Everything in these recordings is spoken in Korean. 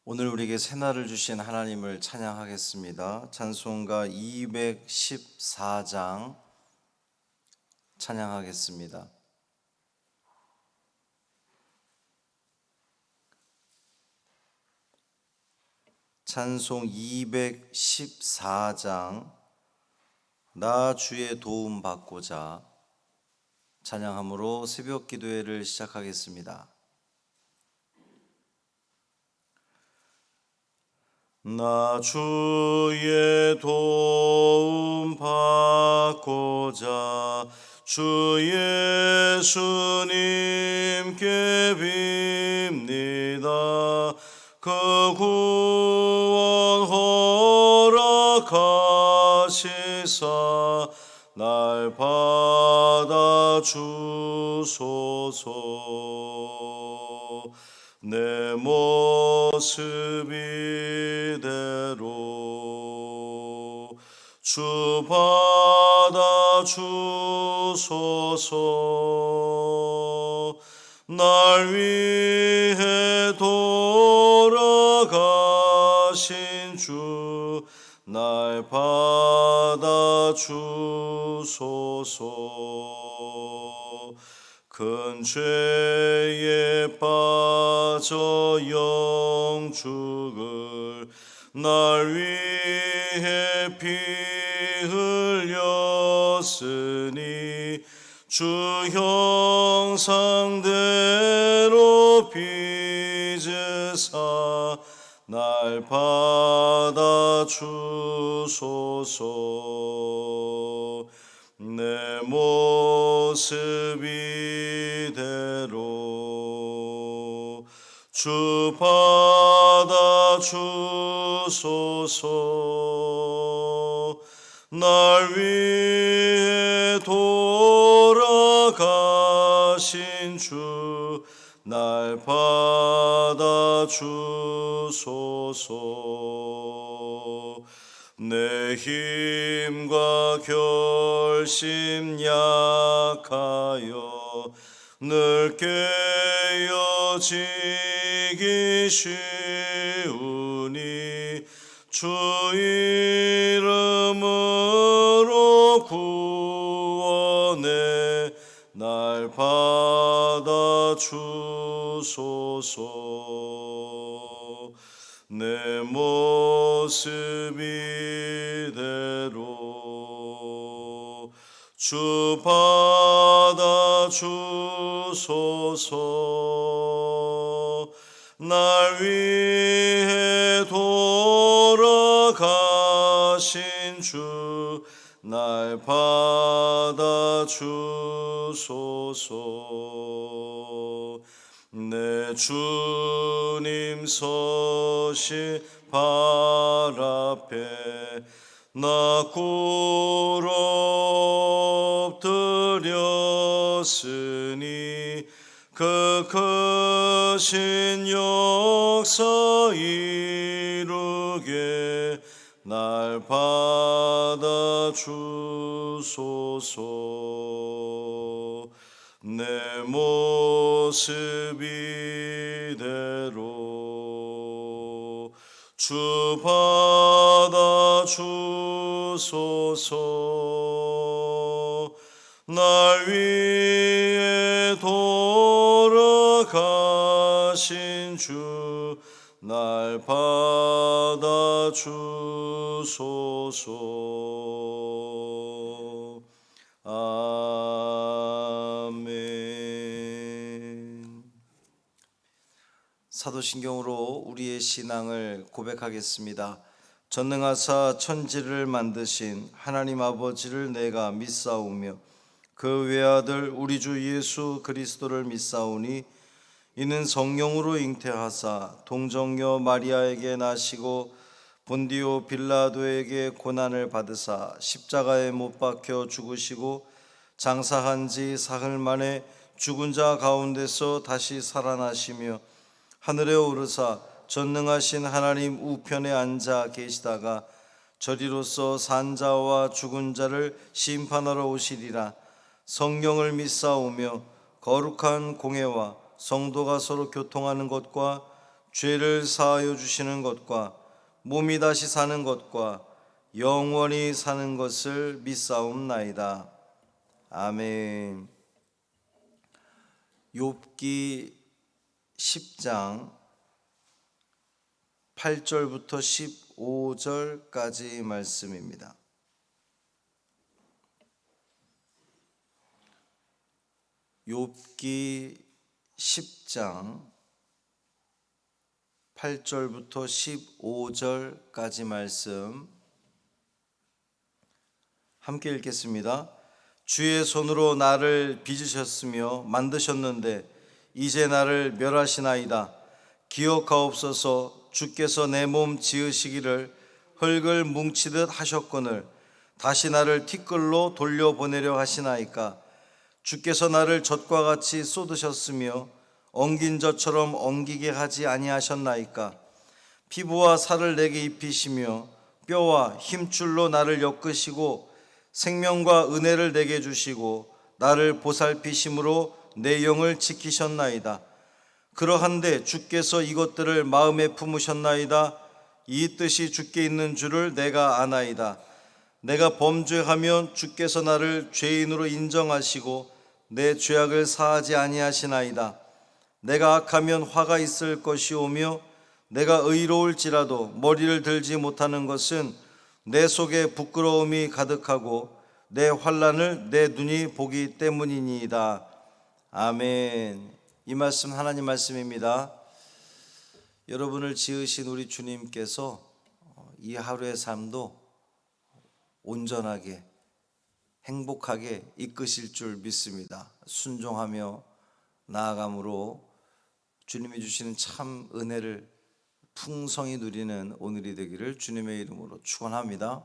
오늘 우리에게 새날을 주신 하나님을 찬양하겠습니다. 찬송가 214장 찬양하겠습니다. 찬송 214장 나 주의 도움 받고자 찬양함으로 새벽 기도회를 시작하겠습니다. 나 주의 도움 받고자 주 예수님께 빕니다. 그 구원 허락하시사 날 받아 주소서. 내 모습 이대로 주 받아 주소서. 날 위해 돌아가신 주 날 받아 주소서. 큰 죄에 빠져 영죽을 날 위해 피 흘렸으니 주 형상대로 빚으사 날 받아 주소서. 내 모습 이대로 주 받아 주소서. 날 위해 돌아가신 주 날 받아 주소서. 내 힘과 결심 약하여 늘 깨어지기 쉬우니 주 이름으로 구원해 날 받아 주소서. 내 모습 이대로 주 받아 주소서. 날 위해 돌아가신 주 날 받아 주소서. 내 주님 서신 발 앞에 나 꿇어 엎드렸으니 그 크신 역사 이루게 날 받아 주소서. 내 모습 이대로 주 받아 주소서. 날 위해 돌아가신 주 날 받아 주소서. 아멘. 사도신경으로 우리의 신앙을 고백하겠습니다. 전능하사 천지를 만드신 하나님 아버지를 내가 믿사오며 그 외아들 우리 주 예수 그리스도를 믿사오니 이는 성령으로 잉태하사 동정녀 마리아에게 나시고 본디오 빌라도에게 고난을 받으사 십자가에 못 박혀 죽으시고 장사한 지 사흘 만에 죽은 자 가운데서 다시 살아나시며 하늘에 오르사 전능하신 하나님 우편에 앉아 계시다가 저리로서 산 자와 죽은 자를 심판하러 오시리라. 성령을 믿사오며 거룩한 공회와 성도가 서로 교통하는 것과 죄를 사하여 주시는 것과 몸이 다시 사는 것과 영원히 사는 것을 믿사옵나이다. 아멘. 욥기 10장 8절부터 15절까지 말씀입니다. 욥기 10장 8절부터 15절까지 말씀 함께 읽겠습니다. 주의 손으로 나를 빚으셨으며 만드셨는데 이제 나를 멸하시나이다. 기억하옵소서. 주께서 내 몸 지으시기를 흙을 뭉치듯 하셨거늘 다시 나를 티끌로 돌려보내려 하시나이까. 주께서 나를 젖과 같이 쏟으셨으며 엉긴 젖처럼 엉기게 하지 아니하셨나이까. 피부와 살을 내게 입히시며 뼈와 힘줄로 나를 엮으시고 생명과 은혜를 내게 주시고 나를 보살피심으로 내 영을 지키셨나이다. 그러한데 주께서 이것들을 마음에 품으셨나이다. 이 뜻이 주께 있는 줄을 내가 아나이다. 내가 범죄하면 주께서 나를 죄인으로 인정하시고 내 죄악을 사하지 아니하시나이다. 내가 악하면 화가 있을 것이오며 내가 의로울지라도 머리를 들지 못하는 것은 내 속에 부끄러움이 가득하고 내 환난을 내 눈이 보기 때문이니이다. 아멘. 이 말씀 하나님 말씀입니다. 여러분을 지으신 우리 주님께서 이 하루의 삶도 온전하게 행복하게 이끄실 줄 믿습니다. 순종하며 나아감으로 주님이 주시는 참 은혜를 풍성히 누리는 오늘이 되기를 주님의 이름으로 축원합니다.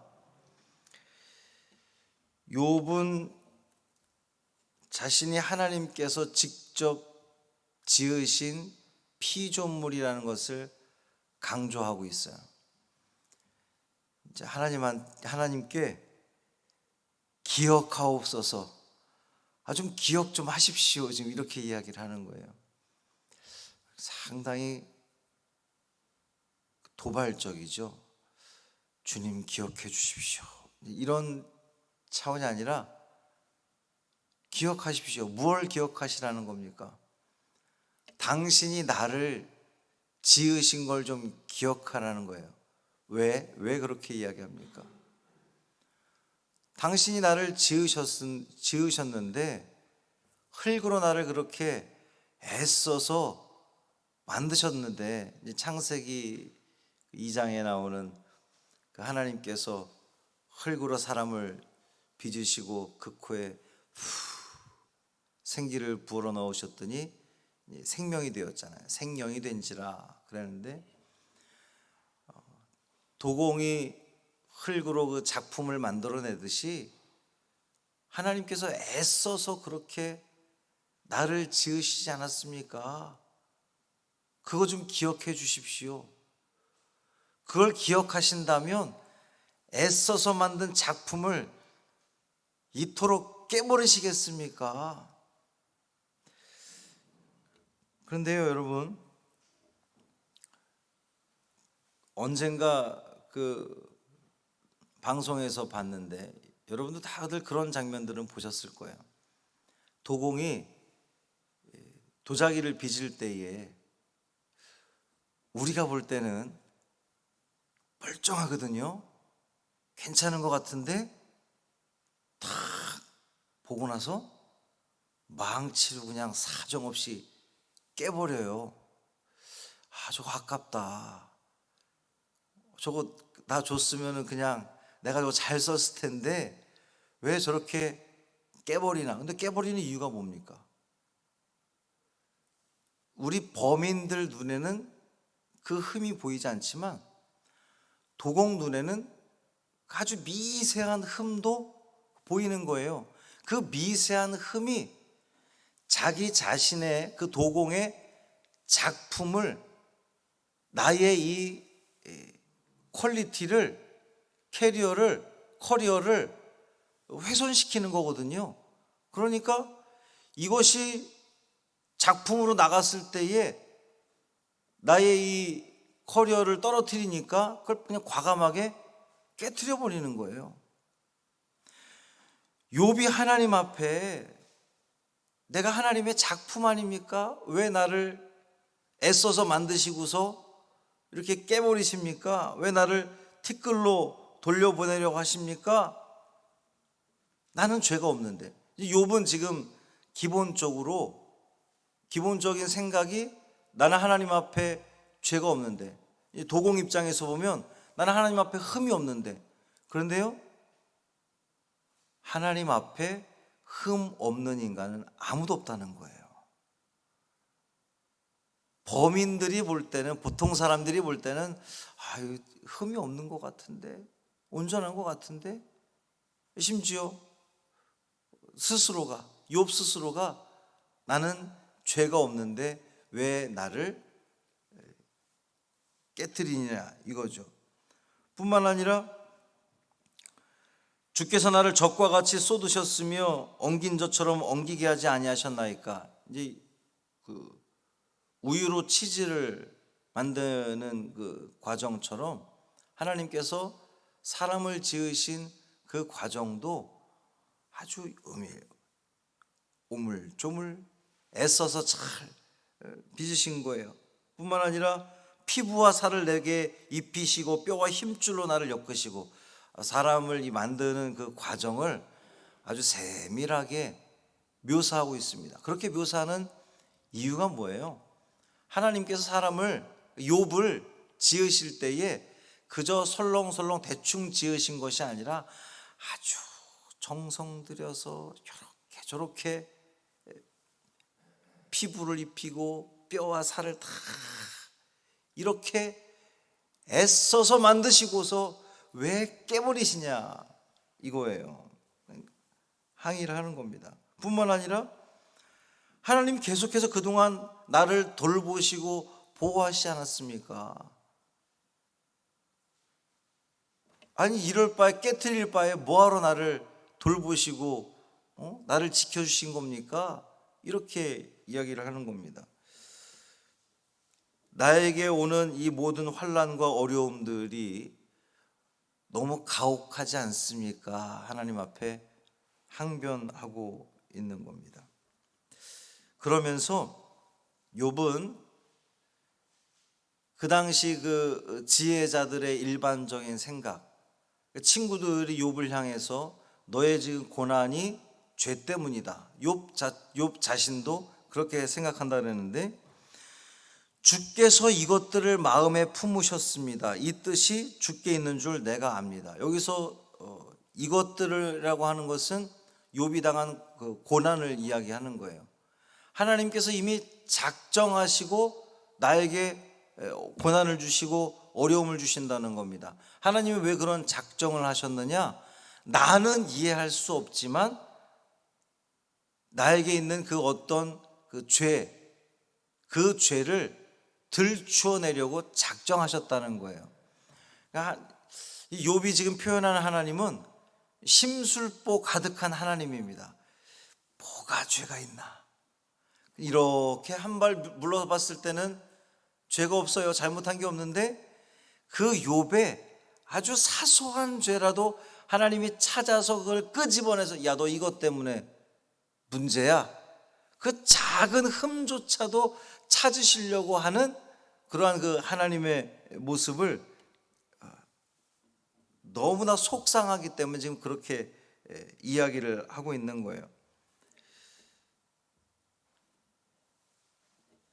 욥은 자신이 하나님께서 직접 지으신 피조물이라는 것을 강조하고 있어요. 이제 하나님께 기억하옵소서. 좀 기억 좀 하십시오. 지금 이렇게 이야기를 하는 거예요. 상당히 도발적이죠. 주님 기억해 주십시오. 이런 차원이 아니라 기억하십시오. 무엇을 기억하시라는 겁니까? 당신이 나를 지으신 걸 좀 기억하라는 거예요. 왜 그렇게 이야기합니까? 당신이 나를 지으셨는데 흙으로 나를 그렇게 애써서 만드셨는데, 창세기 2장에 나오는 그 하나님께서 흙으로 사람을 빚으시고 그 코에 생기를 부어 넣으셨더니 생명이 되었잖아요. 생명이 된지라 그랬는데, 도공이 흙으로 그 작품을 만들어내듯이 하나님께서 애써서 그렇게 나를 지으시지 않았습니까? 그거 좀 기억해 주십시오. 그걸 기억하신다면 애써서 만든 작품을 이토록 깨버리시겠습니까? 그런데요, 여러분, 언젠가 그 방송에서 봤는데, 여러분도 다들 그런 장면들은 보셨을 거예요. 도공이 도자기를 빚을 때에 우리가 볼 때는 멀쩡하거든요. 괜찮은 것 같은데 탁 보고 나서 망치로 그냥 사정없이 깨버려요. 저거 아깝다. 저거 나 줬으면 그냥 내가 저거 잘 썼을 텐데 왜 저렇게 깨버리나. 근데 깨버리는 이유가 뭡니까? 우리 범인들 눈에는 그 흠이 보이지 않지만 도공 눈에는 아주 미세한 흠도 보이는 거예요. 그 미세한 흠이 자기 자신의 그 도공의 작품을, 나의 이 퀄리티를, 커리어를 훼손시키는 거거든요. 그러니까 이것이 작품으로 나갔을 때에 나의 이 커리어를 떨어뜨리니까 그걸 그냥 과감하게 깨트려 버리는 거예요. 욥이 하나님 앞에 내가 하나님의 작품 아닙니까? 왜 나를 애써서 만드시고서 이렇게 깨버리십니까? 왜 나를 티끌로 돌려보내려고 하십니까? 나는 죄가 없는데. 욥은 지금 기본적인 생각이 나는 하나님 앞에 죄가 없는데, 도공 입장에서 보면 나는 하나님 앞에 흠이 없는데, 그런데요, 하나님 앞에 흠 없는 인간은 아무도 없다는 거예요. 범인들이 볼 때는, 보통 사람들이 볼 때는 흠이 없는 것 같은데, 온전한 것 같은데, 심지어 욥 스스로가 나는 죄가 없는데 왜 나를 깨트리냐 이거죠. 뿐만 아니라 주께서 나를 적과 같이 쏟으셨으며 엉긴 젖처럼 엉기게 하지 아니하셨나이까. 이제 그 우유로 치즈를 만드는 그 과정처럼 하나님께서 사람을 지으신 그 과정도 아주 오물조물 애써서 잘 빚으신 거예요. 뿐만 아니라 피부와 살을 내게 입히시고 뼈와 힘줄로 나를 엮으시고, 사람을 만드는 그 과정을 아주 세밀하게 묘사하고 있습니다. 그렇게 묘사하는 이유가 뭐예요? 하나님께서 욥을 지으실 때에 그저 설렁설렁 대충 지으신 것이 아니라 아주 정성 들여서 이렇게 저렇게 피부를 입히고 뼈와 살을 다 이렇게 애써서 만드시고서 왜 깨버리시냐 이거예요. 항의를 하는 겁니다. 뿐만 아니라 하나님 계속해서 그동안 나를 돌보시고 보호하시지 않았습니까? 아니 이럴 바에 깨트릴 바에 뭐하러 나를 돌보시고 나를 지켜주신 겁니까? 이렇게 이야기를 하는 겁니다. 나에게 오는 이 모든 환난과 어려움들이 너무 가혹하지 않습니까? 하나님 앞에 항변하고 있는 겁니다. 그러면서 욥은 그 당시 그 지혜자들의 일반적인 생각, 친구들이 욥을 향해서 너의 지금 고난이 죄 때문이다. 욥 자신도 그렇게 생각한다 그랬는데, 주께서 이것들을 마음에 품으셨습니다. 이 뜻이 주께 있는 줄 내가 압니다. 여기서 이것들이라고 하는 것은 욥이 당한 그 고난을 이야기하는 거예요. 하나님께서 이미 작정하시고 나에게 고난을 주시고 어려움을 주신다는 겁니다. 하나님이 왜 그런 작정을 하셨느냐? 나는 이해할 수 없지만 나에게 있는 그 어떤 그 죄를 들추어내려고 작정하셨다는 거예요. 그러니까 욥이 지금 표현하는 하나님은 심술보 가득한 하나님입니다. 뭐가 죄가 있나? 이렇게 한 발 물러봤을 때는 죄가 없어요. 잘못한 게 없는데 그 욥의 아주 사소한 죄라도 하나님이 찾아서 그걸 끄집어내서 야, 너 이것 때문에 문제야. 그 작은 흠조차도 찾으시려고 하는 그러한 그 하나님의 모습을 너무나 속상하기 때문에 지금 그렇게 이야기를 하고 있는 거예요.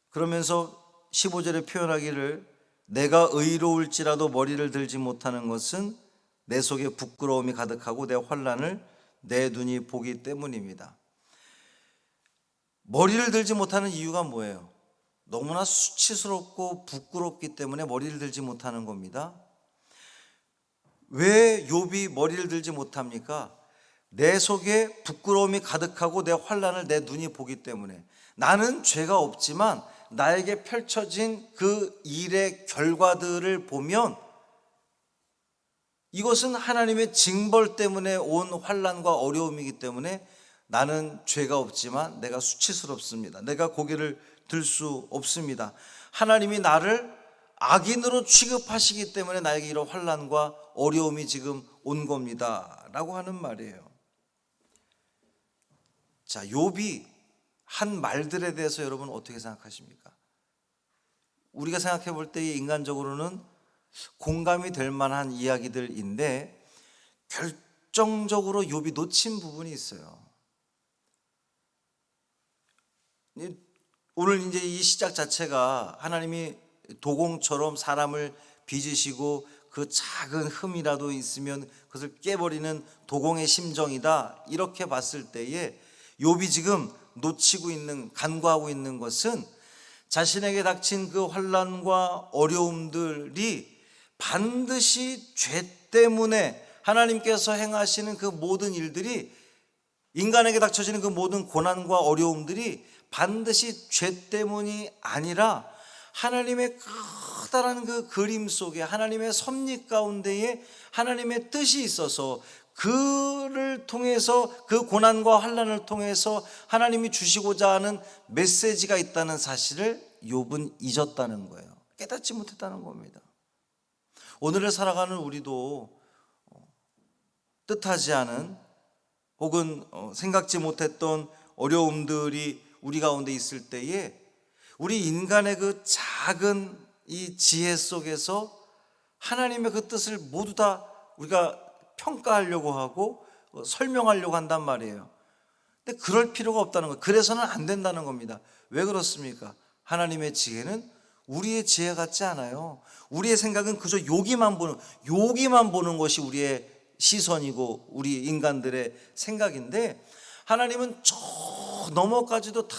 그러면서 15절에 표현하기를 내가 의로울지라도 머리를 들지 못하는 것은 내 속에 부끄러움이 가득하고 내 환난을 내 눈이 보기 때문입니다. 머리를 들지 못하는 이유가 뭐예요? 너무나 수치스럽고 부끄럽기 때문에 머리를 들지 못하는 겁니다. 왜 욥이 머리를 들지 못합니까? 내 속에 부끄러움이 가득하고 내 환난을 내 눈이 보기 때문에. 나는 죄가 없지만 나에게 펼쳐진 그 일의 결과들을 보면 이것은 하나님의 징벌 때문에 온 환난과 어려움이기 때문에 나는 죄가 없지만 내가 수치스럽습니다. 내가 고개를 들 수 없습니다. 하나님이 나를 악인으로 취급하시기 때문에 나에게 이런 환난과 어려움이 지금 온 겁니다 라고 하는 말이에요. 자, 욥이 한 말들에 대해서 여러분 어떻게 생각하십니까? 우리가 생각해 볼 때 인간적으로는 공감이 될 만한 이야기들인데 결정적으로 욥이 놓친 부분이 있어요. 오늘 이제 이 시작 자체가 하나님이 도공처럼 사람을 빚으시고 그 작은 흠이라도 있으면 그것을 깨버리는 도공의 심정이다, 이렇게 봤을 때에 욥이 지금 놓치고 있는, 간구하고 있는 것은 자신에게 닥친 그 환난과 어려움들이 반드시 죄 때문에 하나님께서 행하시는 그 모든 일들이, 인간에게 닥쳐지는 그 모든 고난과 어려움들이 반드시 죄 때문이 아니라 하나님의 커다란 그 그림 속에, 하나님의 섭리 가운데에 하나님의 뜻이 있어서 그를 통해서, 그 고난과 환난을 통해서 하나님이 주시고자 하는 메시지가 있다는 사실을 욥은 잊었다는 거예요. 깨닫지 못했다는 겁니다. 오늘을 살아가는 우리도 뜻하지 않은 혹은 생각지 못했던 어려움들이 우리 가운데 있을 때에 우리 인간의 그 작은 이 지혜 속에서 하나님의 그 뜻을 모두 다 우리가 평가하려고 하고 설명하려고 한단 말이에요. 근데 그럴 필요가 없다는 거예요. 그래서는 안 된다는 겁니다. 왜 그렇습니까? 하나님의 지혜는 우리의 지혜 같지 않아요. 우리의 생각은 그저 여기만 보는 것이 우리의 시선이고 우리 인간들의 생각인데, 하나님은 저 너머까지도 다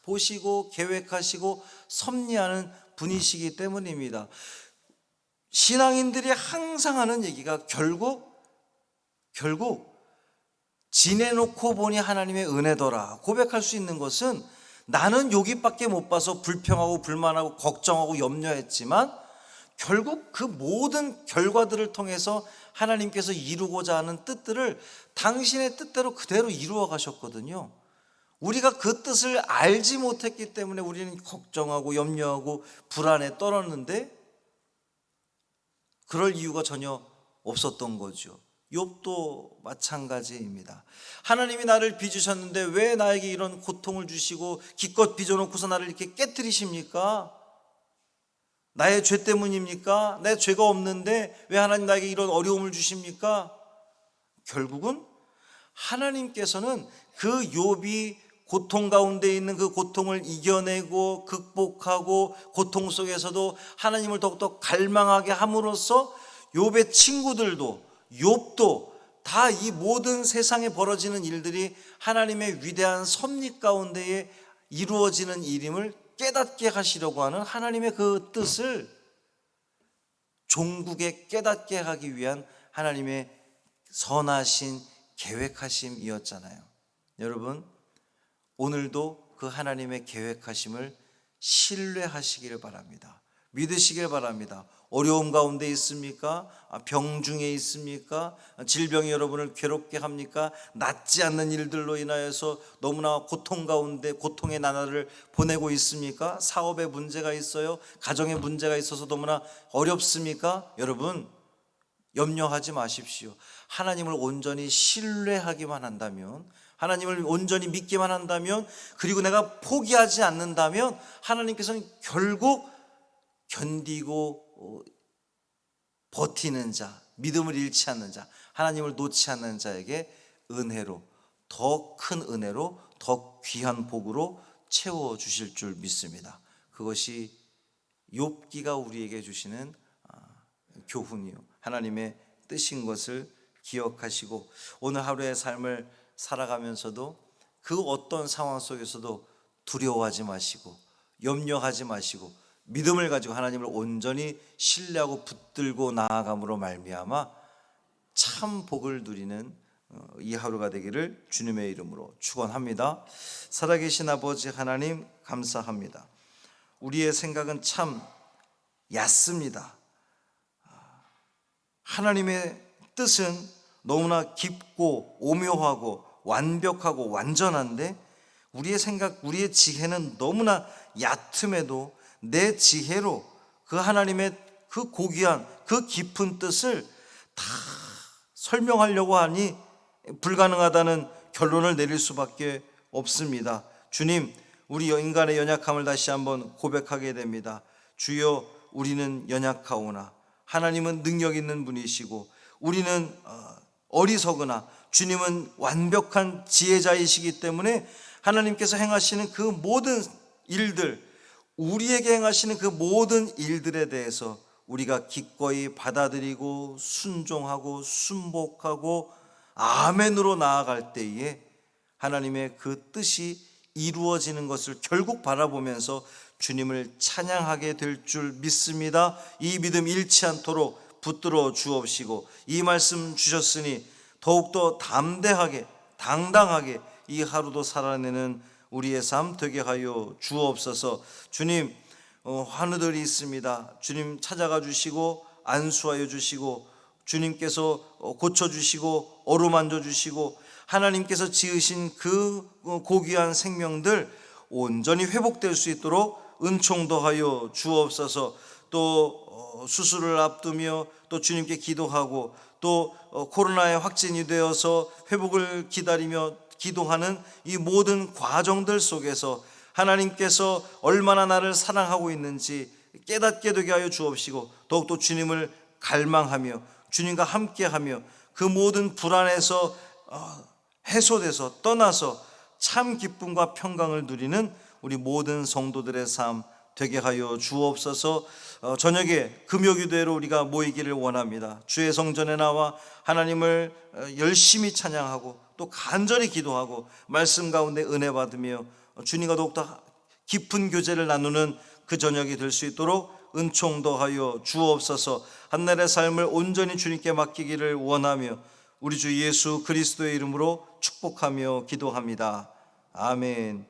보시고 계획하시고 섭리하는 분이시기 때문입니다. 신앙인들이 항상 하는 얘기가 결국 지내놓고 보니 하나님의 은혜더라 고백할 수 있는 것은, 나는 여기밖에 못 봐서 불평하고 불만하고 걱정하고 염려했지만 결국 그 모든 결과들을 통해서 하나님께서 이루고자 하는 뜻들을 당신의 뜻대로 그대로 이루어 가셨거든요. 우리가 그 뜻을 알지 못했기 때문에 우리는 걱정하고 염려하고 불안에 떨었는데 그럴 이유가 전혀 없었던 거죠. 욥도 마찬가지입니다. 하나님이 나를 빚으셨는데 왜 나에게 이런 고통을 주시고 기껏 빚어놓고서 나를 이렇게 깨뜨리십니까? 나의 죄 때문입니까? 내 죄가 없는데 왜 하나님 나에게 이런 어려움을 주십니까? 결국은 하나님께서는 그 욥이 고통 가운데 있는 그 고통을 이겨내고 극복하고 고통 속에서도 하나님을 더욱더 갈망하게 함으로써 욥의 친구들도 욥도 다 이 모든 세상에 벌어지는 일들이 하나님의 위대한 섭리 가운데에 이루어지는 일임을 깨닫게 하시려고 하는 하나님의 그 뜻을 종국에 깨닫게 하기 위한 하나님의 선하신 계획하심이었잖아요. 여러분, 오늘도 그 하나님의 계획하심을 신뢰하시기를 바랍니다. 믿으시길 바랍니다. 어려움 가운데 있습니까? 병 중에 있습니까? 질병이 여러분을 괴롭게 합니까? 낫지 않는 일들로 인하여서 너무나 고통 가운데 고통의 나날을 보내고 있습니까? 사업에 문제가 있어요? 가정에 문제가 있어서 너무나 어렵습니까? 여러분, 염려하지 마십시오. 하나님을 온전히 신뢰하기만 한다면, 하나님을 온전히 믿기만 한다면, 그리고 내가 포기하지 않는다면 하나님께서는 결국 견디고 버티는 자, 믿음을 잃지 않는 자, 하나님을 놓지 않는 자에게 은혜로, 더 큰 은혜로, 더 귀한 복으로 채워주실 줄 믿습니다. 그것이 욥기가 우리에게 주시는 교훈이요, 하나님의 뜻인 것을 기억하시고 오늘 하루의 삶을 살아가면서도 그 어떤 상황 속에서도 두려워하지 마시고 염려하지 마시고 믿음을 가지고 하나님을 온전히 신뢰하고 붙들고 나아감으로 말미암아 참 복을 누리는 이 하루가 되기를 주님의 이름으로 축원합니다. 살아계신 아버지 하나님, 감사합니다. 우리의 생각은 참 얕습니다. 하나님의 뜻은 너무나 깊고 오묘하고 완벽하고 완전한데 우리의 생각, 우리의 지혜는 너무나 얕음에도 내 지혜로 그 하나님의 그 고귀한 그 깊은 뜻을 다 설명하려고 하니 불가능하다는 결론을 내릴 수밖에 없습니다. 주님, 우리 인간의 연약함을 다시 한번 고백하게 됩니다. 주여, 우리는 연약하오나 하나님은 능력 있는 분이시고 우리는 어리석으나 주님은 완벽한 지혜자이시기 때문에 하나님께서 행하시는 그 모든 일들, 우리에게 행하시는 그 모든 일들에 대해서 우리가 기꺼이 받아들이고 순종하고 순복하고 아멘으로 나아갈 때에 하나님의 그 뜻이 이루어지는 것을 결국 바라보면서 주님을 찬양하게 될 줄 믿습니다. 이 믿음 잃지 않도록 붙들어 주옵시고, 이 말씀 주셨으니 더욱더 담대하게 당당하게 이 하루도 살아내는 우리의 삶 되게 하여 주옵소서. 주님, 환우들이 있습니다. 주님 찾아가 주시고 안수하여 주시고 주님께서 고쳐주시고 어루만져 주시고 하나님께서 지으신 그 고귀한 생명들 온전히 회복될 수 있도록 은총 더하여 주옵소서. 또 수술을 앞두며 또 주님께 기도하고 또 코로나에 확진이 되어서 회복을 기다리며 기도하는 이 모든 과정들 속에서 하나님께서 얼마나 나를 사랑하고 있는지 깨닫게 되게 하여 주옵시고, 더욱더 주님을 갈망하며 주님과 함께하며 그 모든 불안에서 해소돼서 떠나서 참 기쁨과 평강을 누리는 우리 모든 성도들의 삶 되게 하여 주옵소서. 저녁에 금요기도회로 우리가 모이기를 원합니다. 주의 성전에 나와 하나님을 열심히 찬양하고 또 간절히 기도하고 말씀 가운데 은혜 받으며 주님과 더욱더 깊은 교제를 나누는 그 저녁이 될 수 있도록 은총 더하여 주옵소서. 한날의 삶을 온전히 주님께 맡기기를 원하며 우리 주 예수 그리스도의 이름으로 축복하며 기도합니다. 아멘.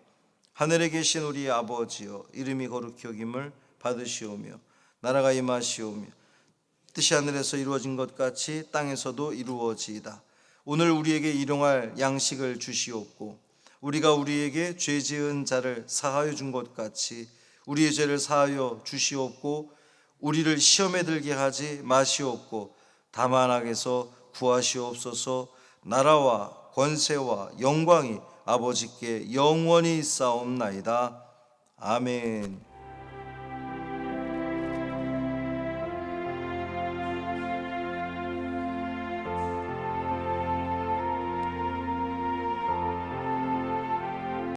하늘에 계신 우리 아버지여, 이름이 거룩히 여김을 받으시오며 나라가 임하시오며 뜻이 하늘에서 이루어진 것 같이 땅에서도 이루어지이다. 오늘 우리에게 일용할 양식을 주시옵고 우리가 우리에게 죄 지은 자를 사하여 준 것 같이 우리의 죄를 사하여 주시옵고 우리를 시험에 들게 하지 마시옵고 다만 악에서 구하시옵소서. 나라와 권세와 영광이 아버지께 영원히 있사옵나이다. 아멘.